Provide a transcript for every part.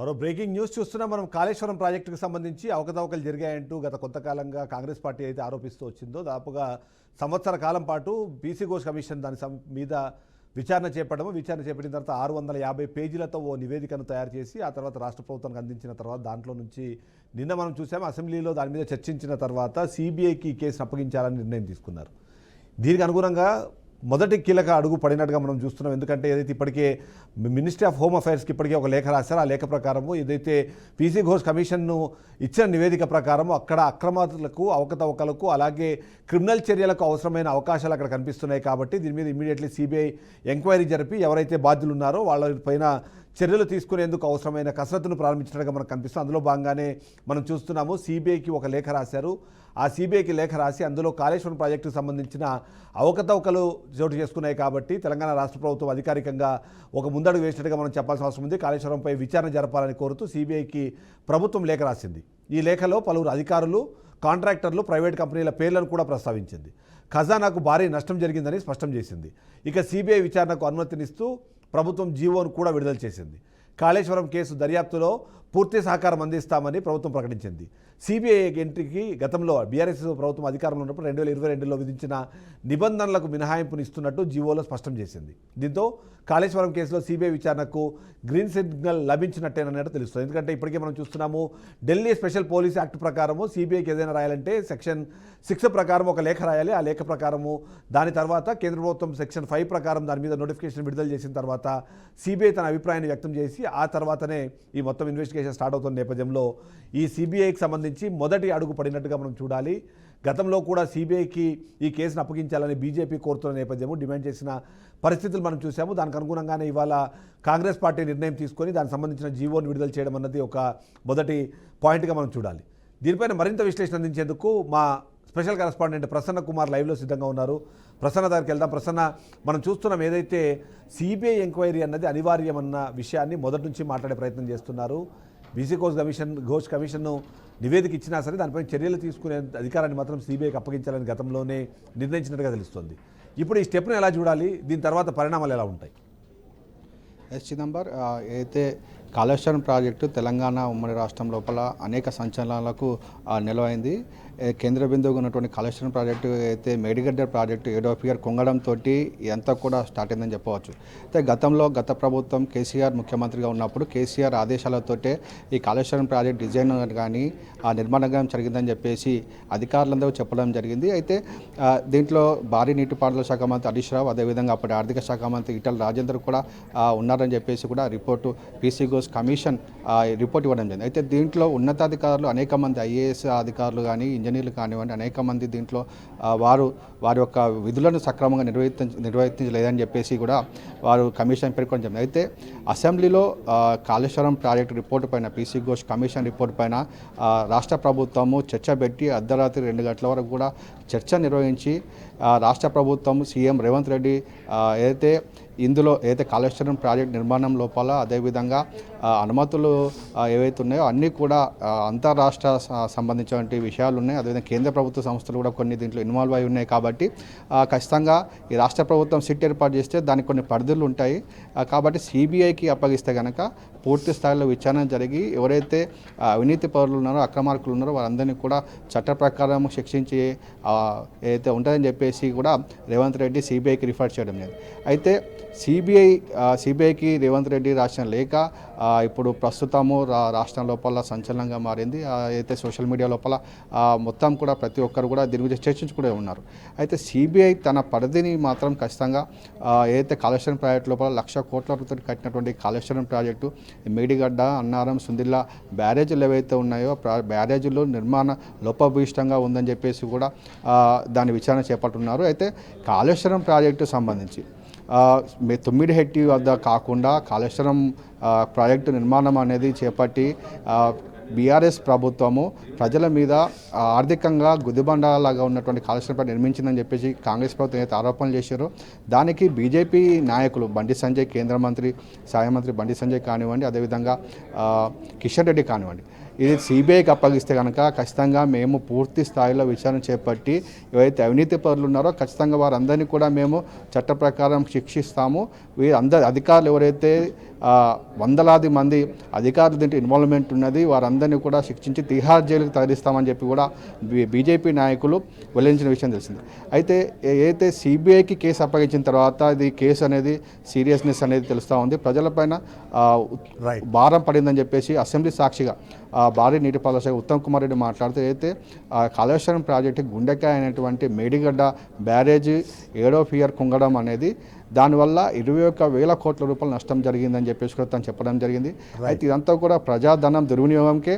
మరో breaking news చూస్తున్నాం. మనం కాళేశ్వరం ప్రాజెక్టుకు సంబంధించి అవకతవకలు జరిగాయంటూ గత కొంతకాలంగా కాంగ్రెస్ పార్టీ అయితే ఆరోపిస్తూ వచ్చిందో, దాదాపుగా సంవత్సర కాలం పాటు బీసీ ఘోష్ కమిషన్ దాని మీద విచారణ చేపట్టిన తర్వాత 650 పేజీలతో ఓ నివేదికను తయారు చేసి ఆ తర్వాత రాష్ట్ర ప్రభుత్వానికి అందించిన తర్వాత దాంట్లో నుంచి నిన్న మనం చూసాము అసెంబ్లీలో దాని మీద చర్చించిన తర్వాత సిబిఐకి ఈ కేసును అప్పగించాలని నిర్ణయం తీసుకున్నారు. దీనికి అనుగుణంగా మొదటి కీలక అడుగు పడినట్టుగా మనం చూస్తున్నాం. ఎందుకంటే ఏదైతే ఇప్పటికే మినిస్ట్రీ ఆఫ్ హోమ్ అఫైర్స్కి ఇప్పటికే ఒక లేఖ రాశారో ఆ లేఖ ప్రకారము ఏదైతే పీసీ ఘోష్ కమిషన్ను ఇచ్చిన నివేదిక ప్రకారము అక్కడ అక్రమాలకు అవకతవకలకు అలాగే క్రిమినల్ చర్యలకు అవసరమైన అవకాశాలు అక్కడ కనిపిస్తున్నాయి. కాబట్టి దీని మీద ఇమీడియట్లీ సిబిఐ ఎంక్వైరీ జరిపి ఎవరైతే బాధ్యులు ఉన్నారో వాళ్ళపైన చర్యలు తీసుకునేందుకు అవసరమైన కసరత్తును ప్రారంభించినట్టుగా మనకు కనిపిస్తుంది. అందులో భాగంగానే మనం చూస్తున్నాము సిబిఐకి ఒక లేఖ రాశారు. ఆ సిబిఐకి లేఖ రాసి అందులో కాళేశ్వరం ప్రాజెక్టుకు సంబంధించిన అవకతవకలు చోటు చేసుకున్నాయి. కాబట్టి తెలంగాణ రాష్ట్ర ప్రభుత్వం అధికారికంగా ఒక ముందడుగు వేసినట్టుగా మనం చెప్పాల్సిన అవసరం ఉంది. కాళేశ్వరంపై విచారణ జరపాలని కోరుతూ సిబిఐకి ప్రభుత్వం లేఖ రాసింది. ఈ లేఖలో పలువురు అధికారులు, కాంట్రాక్టర్లు, ప్రైవేట్ కంపెనీల పేర్లను కూడా ప్రస్తావించింది. ఖజానాకు భారీ నష్టం జరిగిందని స్పష్టం చేసింది. ఇక సిబిఐ విచారణకు అనుమతినిస్తూ ప్రభుత్వం జీవోను కూడా విడుదల చేసింది. కాళేశ్వరం కేసు దర్యాప్తులో పూర్తి సహకారం అందిస్తామని ప్రభుత్వం ప్రకటించింది. సిబిఐ ఎంట్రీకి గతంలో బీఆర్ఎస్ ప్రభుత్వం అధికారంలో ఉన్నప్పుడు 2022లో విధించిన నిబంధనలకు మినహాయింపునిస్తున్నట్టు జీవోలో స్పష్టం చేసింది. దీంతో కాళేశ్వరం కేసులో సిబిఐ విచారణకు గ్రీన్ సిగ్నల్ లభించినట్టేనన్నట్టు తెలుస్తుంది. ఎందుకంటే ఇప్పటికే మనం చూస్తున్నాము ఢిల్లీ స్పెషల్ పోలీస్ యాక్ట్ ప్రకారము సిబిఐకి ఏదైనా రాయాలంటే సెక్షన్ 6 ప్రకారం ఒక లేఖ రాయాలి. ఆ లేఖ ప్రకారము దాని తర్వాత కేంద్ర ప్రభుత్వం సెక్షన్ 5 ప్రకారం దాని మీద నోటిఫికేషన్ విడుదల చేసిన తర్వాత సిబిఐ తన అభిప్రాయాన్ని వ్యక్తం చేసి ఆ తర్వాతనే ఈ మొత్తం ఇన్వెస్టిగేషన్ స్టార్ట్ అవుతున్న నేపథ్యంలో ఈ సిబిఐకి సంబంధించి మొదటి అడుగు పడినట్టుగా మనం చూడాలి. గతంలో కూడా సిబిఐకి ఈ కేసును అప్పగించాలని బీజేపీ కోరుతున్న నేపథ్యము డిమాండ్ చేసిన పరిస్థితులు మనం చూసాము. దానికి అనుగుణంగానే ఇవాళ కాంగ్రెస్ పార్టీ నిర్ణయం తీసుకొని దానికి సంబంధించిన జీవోని విడుదల చేయడం అన్నది ఒక మొదటి పాయింట్గా మనం చూడాలి. దీనిపైన మరింత విశ్లేషణ అందించేందుకు మా స్పెషల్ కరెస్పాండెంట్ ప్రసన్న కుమార్ లైవ్లో సిద్ధంగా ఉన్నారు. ప్రసన్న దగ్గరికి వెళ్దాం. ప్రసన్న, మనం చూస్తున్నాం ఏదైతే సిబిఐ ఎంక్వైరీ అన్నది అనివార్యమన్న విషయాన్ని మొదటి నుంచి మాట్లాడే ప్రయత్నం చేస్తున్నారు. బీసీ ఘోష్ కమిషన్ను నివేదిక ఇచ్చినా సరే దానిపై చర్యలు తీసుకునే అధికారాన్ని మాత్రం సిబిఐకి అప్పగించాలని గతంలోనే నిర్ణయించినట్టుగా తెలుస్తుంది. ఇప్పుడు ఈ స్టెప్ను ఎలా చూడాలి? దీని తర్వాత పరిణామాలు ఎలా ఉంటాయి? ఎస్ చిదంబర్, అయితే కాళేశ్వరం ప్రాజెక్టు తెలంగాణ ఉమ్మడి రాష్ట్రం లోపల అనేక సంచలనాలకు నిలవైంది. కేంద్ర బిందువుగా ఉన్నటువంటి కాళేశ్వరం ప్రాజెక్టు అయితే మేడిగడ్డ ప్రాజెక్టు ఏడోఫియర్ కుంగడంతో ఇదంతా కూడా స్టార్ట్ అయిందని చెప్పవచ్చు. అయితే గత ప్రభుత్వం కేసీఆర్ ముఖ్యమంత్రిగా ఉన్నప్పుడు కేసీఆర్ ఆదేశాలతోటే ఈ కాళేశ్వరం ప్రాజెక్ట్ డిజైన్ కానీ ఆ నిర్మాణం జరిగిందని చెప్పేసి అధికారులందరూ చెప్పడం జరిగింది. అయితే దీంట్లో భారీ నీటిపారుదల శాఖ మంత్రి హరీష్ రావు, అదేవిధంగా అప్పటి ఆర్థిక శాఖ మంత్రి ఈటల రాజేందర్ కూడా ఉన్నారని చెప్పేసి కూడా report PC Ghosh commission report ఇవ్వడం జరిగింది. అయితే దీంట్లో ఉన్నతాధికారులు అనేక మంది ఐఏఎస్ అధికారులు కానీ ఇంజనీర్లు కానివ్వండి అనేక మంది దీంట్లో వారి యొక్క విధులను సక్రమంగా నిర్వర్తించలేదని చెప్పేసి కూడా వారు కమిషన్ పేర్కొనడం జరిగింది. అయితే అసెంబ్లీలో కాళేశ్వరం ప్రాజెక్టు రిపోర్టు పైన పీసీ ఘోష్ కమిషన్ రిపోర్టు పైన రాష్ట్ర ప్రభుత్వము చర్చ పెట్టి అర్ధరాత్రి 2 గంటల వరకు కూడా చర్చ నిర్వహించి రాష్ట్ర ప్రభుత్వం సీఎం రేవంత్ రెడ్డి ఏదైతే కాళేశ్వరం ప్రాజెక్ట్ నిర్మాణం లోపల అదేవిధంగా అనుమతులు ఏవైతే ఉన్నాయో అన్నీ కూడా అంతర్రాష్ట్ర సంబంధించినటువంటి విషయాలు ఉన్నాయి. అదేవిధంగా కేంద్ర ప్రభుత్వ సంస్థలు కూడా కొన్ని దీంట్లో ఇన్వాల్వ్ అయి ఉన్నాయి. కాబట్టి ఖచ్చితంగా ఈ రాష్ట్ర ప్రభుత్వం సిట్ ఏర్పాటు చేస్తే దానికి కొన్ని పరిధులు ఉంటాయి. కాబట్టి సిబిఐకి అప్పగిస్తే కనుక పూర్తి స్థాయిలో విచారణ జరిగి ఎవరైతే అవినీతి పరులు ఉన్నారో అక్రమార్కులు ఉన్నారో వారందరినీ కూడా చట్ట ప్రకారం శిక్షించి ఏదైతే ఉంటుందని చెప్పేసి కూడా రేవంత్ రెడ్డి సిబిఐకి రిఫర్ చేయడం లేదు. అయితే సిబిఐకి రేవంత్ రెడ్డి రాసిన లేఖ ఇప్పుడు ప్రస్తుతము రాష్ట్రం లోపల సంచలనంగా మారింది. అయితే సోషల్ మీడియా లోపల మొత్తం కూడా ప్రతి ఒక్కరు కూడా దీని గురించి చర్చించుకునే ఉన్నారు. అయితే సిబిఐ తన పరిధిని మాత్రం ఖచ్చితంగా ఏదైతే కాళేశ్వరం ప్రాజెక్టు లోపల 1,00,000 కోట్ల రూపాయలు కట్టినటువంటి కాళేశ్వరం ప్రాజెక్టు మేడిగడ్డ, అన్నారం, సుందిల్లా బ్యారేజీలు ఏవైతే ఉన్నాయో బ్యారేజీలు నిర్మాణ లోపభూయిష్టంగా ఉందని చెప్పేసి కూడా దాని విచారణ చేపట్టున్నారు. అయితే కాళేశ్వరం ప్రాజెక్టు సంబంధించి తుమ్మిడిహెట్టి వద్ద కాకుండా కాళేశ్వరం ప్రాజెక్టు నిర్మాణం అనేది చేపట్టి బీఆర్ఎస్ ప్రభుత్వము ప్రజల మీద ఆర్థికంగా గుదిబండలాగా ఉన్నటువంటి కాళేశ్వరం ప్రాజెక్టు నిర్మించిందని చెప్పేసి కాంగ్రెస్ ప్రభుత్వం ఏదైతే ఆరోపణలు చేశారో దానికి బీజేపీ నాయకులు బండి సంజయ్, కేంద్ర మంత్రి సహాయ మంత్రి బండి సంజయ్ కానివ్వండి, అదేవిధంగా కిషన్ రెడ్డి కానివ్వండి, ఇది సిబిఐకి అప్పగిస్తే కనుక ఖచ్చితంగా మేము పూర్తి స్థాయిలో విచారణ చేపట్టి ఎవరైతే అవినీతి పరులు ఉన్నారో ఖచ్చితంగా వారందరినీ కూడా మేము చట్ట ప్రకారం శిక్షిస్తాము. వీరందరి అధికారులు ఎవరైతే వందలాది మంది అధికారులు దీంట్లో ఇన్వాల్వ్మెంట్ ఉన్నది వారందరినీ కూడా శిక్షించి తిహార్ జైలుకు తరలిస్తామని చెప్పి కూడా బీజేపీ నాయకులు వెల్లడించిన విషయం తెలిసింది. అయితే ఏదైతే సిబిఐకి కేసు అప్పగించిన తర్వాత ఇది కేసు అనేది సీరియస్నెస్ అనేది తెలుస్తూ ఉంది. ప్రజలపైన భారం పడిందని చెప్పేసి అసెంబ్లీ సాక్షిగా భారీ నీటిపారుదల శాఖ ఉత్తమ్ కుమార్ రెడ్డి మాట్లాడుతూ అయితే కాళేశ్వరం ప్రాజెక్టు గుండెకాయ అయినటువంటి మేడిగడ్డ బ్యారేజీ 7వ పియర్ కుంగడం అనేది దానివల్ల 21,000 కోట్ల రూపాయల నష్టం జరిగిందని చెప్పేసి కూడా తను చెప్పడం జరిగింది. అయితే ఇదంతా కూడా ప్రజాధనం దుర్వినియోగంకే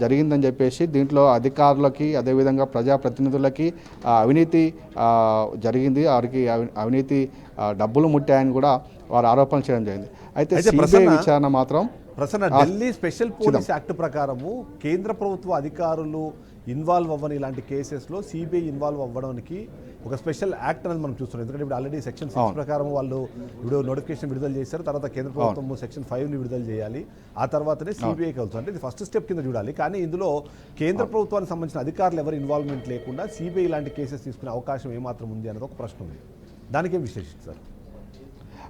జరిగిందని చెప్పేసి దీంట్లో అధికారులకి అదేవిధంగా ప్రజాప్రతినిధులకి అవినీతి జరిగింది, వారికి అవినీతి డబ్బులు ముట్టాయని కూడా వారు ఆరోపణలు చేయడం జరిగింది. అయితే సిబిఐ విచారణ మాత్రం Prasanna Delhi special police act ప్రకారము కేంద్ర ప్రభుత్వ అధికారులు ఇన్వాల్వ్ అవ్వని ఇలాంటి కేసెస్లో సిబిఐ ఇన్వాల్వ్ అవ్వడానికి ఒక స్పెషల్ యాక్ట్ అనేది మనం చూస్తున్నాం. ఎందుకంటే ఇప్పుడు ఆల్రెడీ సెక్షన్ 6 ప్రకారం వాళ్ళు ఇప్పుడు నోటిఫికేషన్ విడుదల చేశారు. తర్వాత కేంద్ర ప్రభుత్వం సెక్షన్ 5ని విడుదల చేయాలి. ఆ తర్వాతనే సిబిఐకి అవుతుంది. అంటే ఇది ఫస్ట్ స్టెప్ కింద చూడాలి. కానీ ఇందులో కేంద్ర ప్రభుత్వానికి సంబంధించిన అధికారులు ఎవరు ఇన్వాల్వ్మెంట్ లేకుండా సిబిఐ ఇలాంటి కేసెస్ తీసుకునే అవకాశం ఏమాత్రం ఉంది అనేది ఒక ప్రశ్న ఉంది. దానికేం విశ్లేషిస్తారు?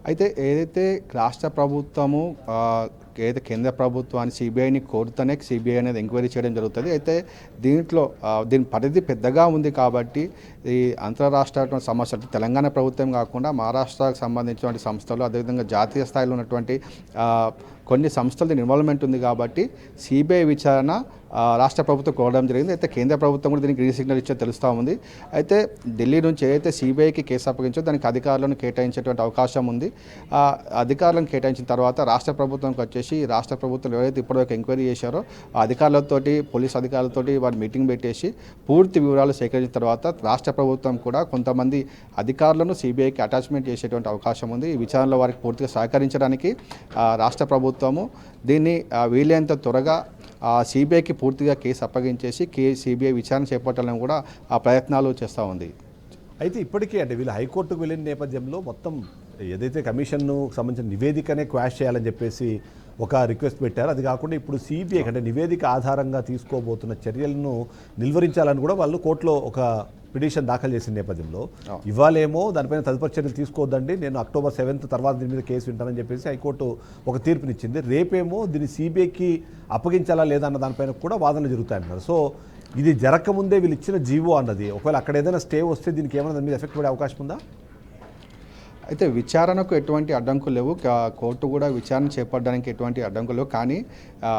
అయితే ఏదైతే రాష్ట్ర ప్రభుత్వము ఏదైతే కేంద్ర ప్రభుత్వాన్ని సిబిఐని కోరుతూనే సిబిఐ అనేది ఎంక్వైరీ చేయడం జరుగుతుంది. అయితే దీంట్లో దీని పరిధి పెద్దగా ఉంది కాబట్టి ఈ అంతర్రాష్ట్ర సమస్యలు తెలంగాణ ప్రభుత్వం కాకుండా మహారాష్ట్రకు సంబంధించినటువంటి సంస్థలు అదేవిధంగా జాతీయ స్థాయిలో ఉన్నటువంటి కొన్ని సంస్థలు దీని ఇన్వాల్వ్మెంట్ ఉంది కాబట్టి సిబిఐ విచారణ రాష్ట్ర ప్రభుత్వం కోరడం జరిగింది. అయితే కేంద్ర ప్రభుత్వం కూడా దీనికి గ్రీన్ సిగ్నల్ ఇచ్చే తెలుస్తూ ఉంది. అయితే ఢిల్లీ నుంచి ఏదైతే సిబిఐకి కేసు అప్పగించో దానికి అధికారులను కేటాయించేటువంటి అవకాశం ఉంది. అధికారులను కేటాయించిన తర్వాత రాష్ట్ర ప్రభుత్వంకి వచ్చేసి రాష్ట్ర ప్రభుత్వం ఎవరైతే ఇప్పటివరకు ఎంక్వైరీ చేశారో ఆ అధికారులతోటి పోలీస్ అధికారులతోటి వారు మీటింగ్ పెట్టేసి పూర్తి వివరాలు సేకరించిన తర్వాత రాష్ట్ర ప్రభుత్వం కూడా కొంతమంది అధికారులను సిబిఐకి అటాచ్మెంట్ చేసేటువంటి అవకాశం ఉంది. ఈ విచారణలో వారికి పూర్తిగా సహకరించడానికి రాష్ట్ర ప్రభుత్వము దీన్ని వీలైనంత త్వరగా సిబిఐకి పూర్తిగా కేసు అప్పగించేసి సిబిఐ విచారణ చేపట్టాలని కూడా ఆ ప్రయత్నాలు చేస్తూ ఉంది. అయితే ఇప్పటికే అంటే వీళ్ళు హైకోర్టుకు వెళ్ళిన నేపథ్యంలో మొత్తం ఏదైతే కమిషన్ను సంబంధించిన నివేదికనే క్వాష్ చేయాలని చెప్పేసి ఒక రిక్వెస్ట్ పెట్టారు. అది కాకుండా ఇప్పుడు సిబిఐ అంటే నివేదిక ఆధారంగా తీసుకోబోతున్న చర్యలను నిలువరించాలని కూడా వాళ్ళు కోర్టులో ఒక పిటిషన్ దాఖలు చేసిన నేపథ్యంలో ఇవాళేమో దానిపైన తదుపరి చర్యలు తీసుకోవద్దండి, నేను October 7th తర్వాత దీని మీద కేసు వింటానని చెప్పేసి హైకోర్టు ఒక తీర్పునిచ్చింది. రేపేమో దీన్ని సిబిఐకి అప్పగించాలా లేదా అన్న దానిపైన కూడా వాదనలు జరుగుతాయన్నారు. సో ఇది జరగకముందే వీళ్ళు ఇచ్చిన జీవో అన్నది ఒకవేళ అక్కడ ఏదైనా స్టే వస్తే దీనికి ఏమైనా దాని మీద ఎఫెక్ట్ పడే అవకాశం ఉందా? అయితే విచారణకు ఎటువంటి అడ్డంకులు లేవు, కోర్టు కూడా విచారణ చేపట్టడానికి ఎటువంటి అడ్డంకులు లేవు. కానీ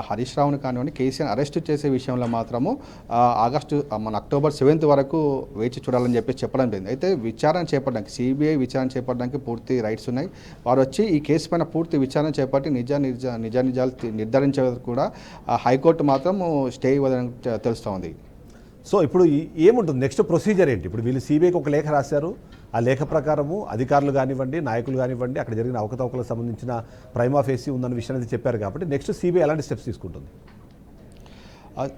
హరీష్ రావును కానివ్వండి కేసీఆర్ అరెస్ట్ చేసే విషయంలో మాత్రము October 7th వరకు వేచి చూడాలని చెప్పేసి చెప్పడం జరిగింది. అయితే విచారణ చేపట్టడానికి సిబిఐ విచారణ చేపట్టడానికి పూర్తి రైట్స్ ఉన్నాయి. వారు వచ్చి ఈ కేసు పైన పూర్తి విచారణ చేపట్టి నిజాలు నిర్ధారించే వరకు కూడా హైకోర్టు మాత్రం స్టే ఇవ్వదని తెలుస్తూ ఉంది. సో ఇప్పుడు ఏముంటుంది నెక్స్ట్ ప్రొసీజర్ ఏంటి? ఇప్పుడు వీళ్ళు సిబిఐకి ఒక లేఖ రాశారు. ఆ లేఖ ప్రకారము అధికారులు కానివ్వండి నాయకులు కానివ్వండి అక్కడ జరిగిన అవకతవకలకు సంబంధించిన ప్రైమా ఫేసి ఉందన్న విషయాన్ని చెప్పారు కాబట్టి నెక్స్ట్ సిబిఐ ఎలాంటి స్టెప్స్ తీసుకుంటుంది?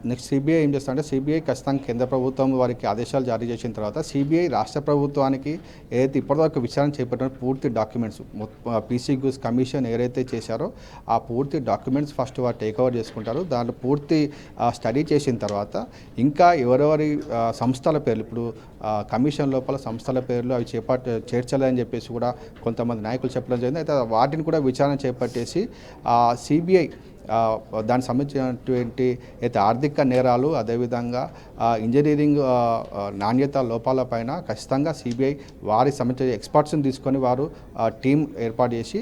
నెక్స్ట్ సిబిఐ ఏం చేస్తుందంటే సిబిఐ ఖచ్చితంగా కేంద్ర ప్రభుత్వం వారికి ఆదేశాలు జారీ చేసిన తర్వాత సిబిఐ రాష్ట్ర ప్రభుత్వానికి ఏదైతే ఇప్పటివరకు విచారణ చేపట్టిన పూర్తి డాక్యుమెంట్స్ పీసీ గూస్ కమిషన్ ఏదైతే చేశారో ఆ పూర్తి డాక్యుమెంట్స్ ఫస్ట్ వారు టేక్ ఓవర్ చేసుకుంటారు. దాంట్లో పూర్తి స్టడీ చేసిన తర్వాత ఇంకా ఎవరెవరి సంస్థల పేర్లు ఇప్పుడు కమిషన్ లోపల సంస్థల పేర్లు అవి చేర్చాలని చెప్పేసి కూడా కొంతమంది నాయకులు చెప్పడం జరిగింది. అయితే వాటిని కూడా విచారణ చేపట్టేసి సిబిఐ దానికి సంబంధించినటువంటి అయితే ఆర్థిక నేరాలు అదేవిధంగా ఇంజనీరింగ్ నాణ్యత లోపాలపైన ఖచ్చితంగా సిబిఐ వారి సంబంధించిన ఎక్స్పర్ట్స్ని తీసుకొని వారు టీం ఏర్పాటు చేసి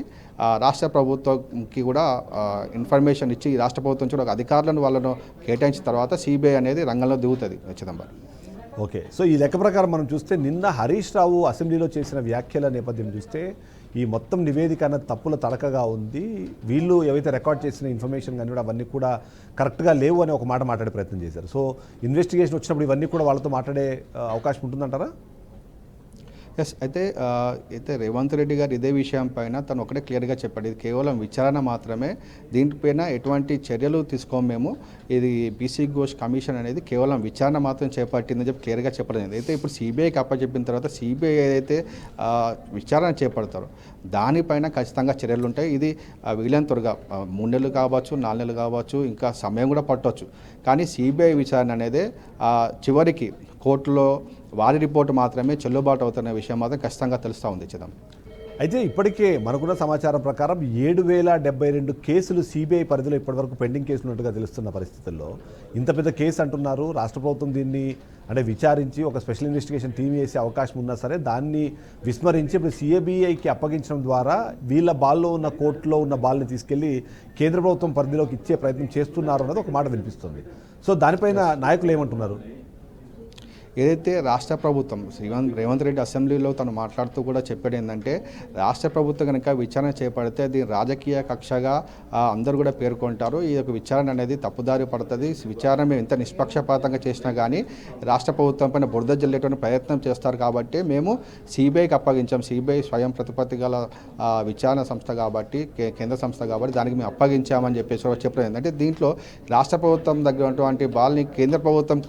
రాష్ట్ర ప్రభుత్వంకి కూడా ఇన్ఫర్మేషన్ ఇచ్చి రాష్ట్ర ప్రభుత్వం కూడా అధికారులను వాళ్ళను కేటాయించిన తర్వాత సిబిఐ అనేది రంగంలో దిగుతుంది. చిదంబరం ఓకే. సో ఈ లెక్క ప్రకారం మనం చూస్తే నిన్న హరీష్ రావు అసెంబ్లీలో చేసిన వ్యాఖ్యల నేపథ్యం చూస్తే ఈ మొత్తం నివేదిక అన్నది తప్పుల తడకగా ఉంది, వీళ్ళు ఏవైతే రికార్డ్ చేసిన ఇన్ఫర్మేషన్ కానీ కూడా అవన్నీ కూడా కరెక్ట్గా లేవు అని ఒక మాట మాట్లాడే ప్రయత్నం చేశారు. సో ఇన్వెస్టిగేషన్ వచ్చినప్పుడు ఇవన్నీ కూడా వాళ్ళతో మాట్లాడే అవకాశం ఉంటుందంటారా? ఎస్ అయితే రేవంత్ రెడ్డి గారు ఇదే విషయం పైన తను ఒకటే క్లియర్గా చెప్పాడు, ఇది కేవలం విచారణ మాత్రమే, దీనిపైన ఎటువంటి చర్యలు తీసుకోము మేము, ఇది బీసీ ఘోష్ కమిషన్ అనేది కేవలం విచారణ మాత్రం చేపట్టిందని చెప్పి క్లియర్గా చెప్పడం. అయితే ఇప్పుడు సిబిఐకి అప్పచెప్పిన తర్వాత సిబిఐ ఏదైతే విచారణ చేపడతారో దానిపైన ఖచ్చితంగా చర్యలు ఉంటాయి. ఇది వీలైన త్వరగా 3 నెలలు కావచ్చు, 4 నెలలు కావచ్చు, ఇంకా సమయం కూడా పట్టవచ్చు. కానీ సిబిఐ విచారణ అనేది చివరికి కోర్టులో వారి రిపోర్టు మాత్రమే చెల్లుబాటు అవుతున్న విషయం మాత్రం ఖచ్చితంగా తెలుస్తూ ఉంది చిదంబరం. అయితే ఇప్పటికే మనకున్న సమాచారం ప్రకారం 7,072 కేసులు సిబిఐ పరిధిలో ఇప్పటివరకు పెండింగ్ కేసులు ఉన్నట్టుగా తెలుస్తున్న పరిస్థితుల్లో ఇంత పెద్ద కేసు అంటున్నారు. రాష్ట్ర ప్రభుత్వం దీన్ని అంటే విచారించి ఒక స్పెషల్ ఇన్వెస్టిగేషన్ టీం వేసే అవకాశం ఉన్నా సరే దాన్ని విస్మరించి ఇప్పుడు సిబిఐకి అప్పగించడం ద్వారా వీళ్ళ బాల్లో ఉన్న కోర్టులో ఉన్న బాల్ని తీసుకెళ్లి కేంద్ర ప్రభుత్వం పరిధిలోకి ఇచ్చే ప్రయత్నం చేస్తున్నారు అన్నది ఒక మాట వినిపిస్తుంది. సో దానిపైన నాయకులు ఏమంటున్నారు? ఏదైతే రాష్ట్ర ప్రభుత్వం రేవంత్ రెడ్డి అసెంబ్లీలో తను మాట్లాడుతూ కూడా చెప్పాడు ఏంటంటే, రాష్ట్ర ప్రభుత్వం కనుక విచారణ చేపడితే దీని రాజకీయ కక్షగా అందరూ కూడా పేర్కొంటారు. ఈ యొక్క విచారణ అనేది తప్పుదారి పడుతుంది. విచారణ మేము ఎంత నిష్పక్షపాతంగా చేసినా కానీ రాష్ట్ర ప్రభుత్వం పైన బురద జల్లేటువంటి ప్రయత్నం చేస్తారు కాబట్టి మేము సిబిఐకి అప్పగించాం. సిబిఐ స్వయం ప్రతిపత్తి గల విచారణ సంస్థ కాబట్టి, కేంద్ర సంస్థ కాబట్టి దానికి మేము అప్పగించామని చెప్పేసి చెప్పడం ఏంటంటే, దీంట్లో రాష్ట్ర ప్రభుత్వం దగ్గర ఉన్నటువంటి బాల్ని కేంద్ర ప్రభుత్వం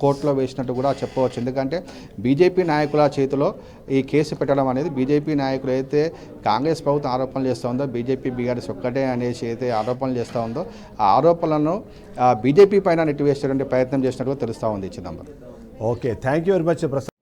కోర్టులో వేసినట్టు కూడా చెప్పవచ్చు. ఎందుకంటే బీజేపీ నాయకుల చేతిలో ఈ కేసు పెట్టడం అనేది, బీజేపీ నాయకులు అయితే కాంగ్రెస్ ప్రభుత్వం ఆరోపణలు చేస్తూ ఉందో, బీజేపీ బీఆర్ఎస్ ఒక్కటే అనేసి అయితే ఆరోపణలు చేస్తూ ఉందో ఆ ఆరోపణలను బీజేపీ పైన నెట్టివేసేటువంటి ప్రయత్నం చేసినట్టుగా తెలుస్తూ ఉంది Chidambaram. Okay, thank you very much Prasad.